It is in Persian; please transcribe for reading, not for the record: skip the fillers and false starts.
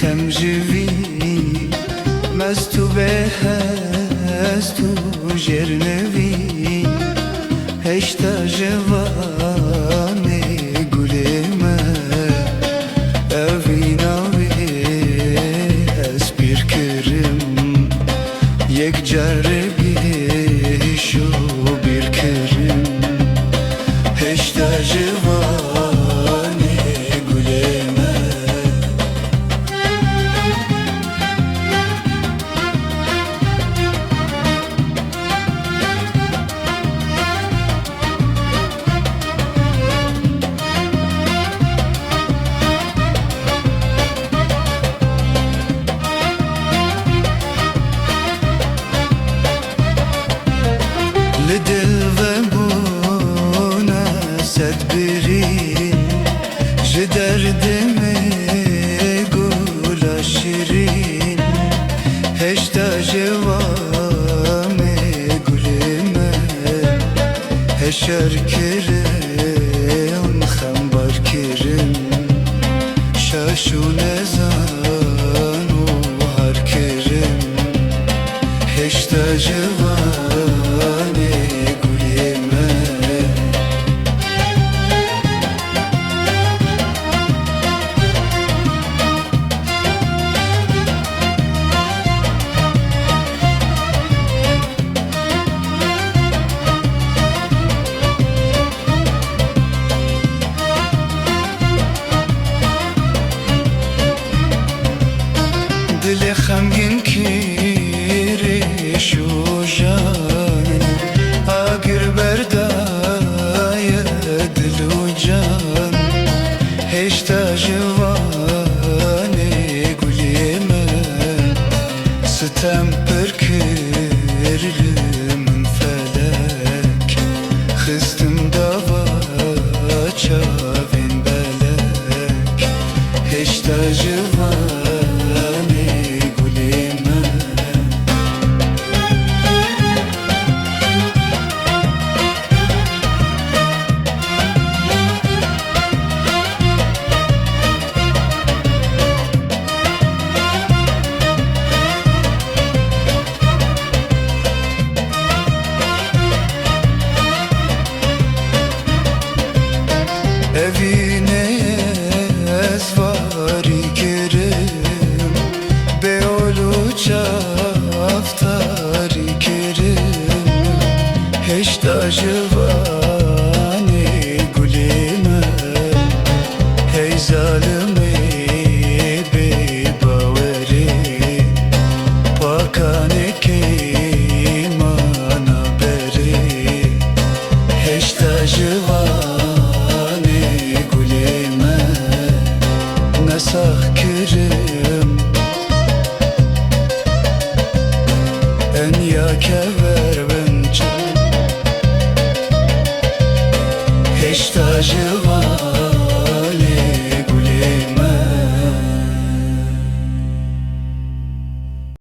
خمجوی مستو به هستو جرنوی هشتا جوانه گلمه اویناوی از بیر کرم یک جربی شو بیر کرم هشتا جوانه گلمه لدل وبونا سدبرين جدردم قول شيرين هشتا جوام قلما هشر كرم خنبر كرم شاشو نزان وهر كرم هشتا جوام دل خمگین کیریش و جان اگر بردای دل و جان هشتا جوان گلی من ستم پر کرلم فلک خستم دوا چاوین بلک هشتا جوان evine ezvari kerim beolu çaftari kerim heşta jevani gulime hey zalimi bebaveri pakane kemana beri heşta jevani نسخ کرم ان یا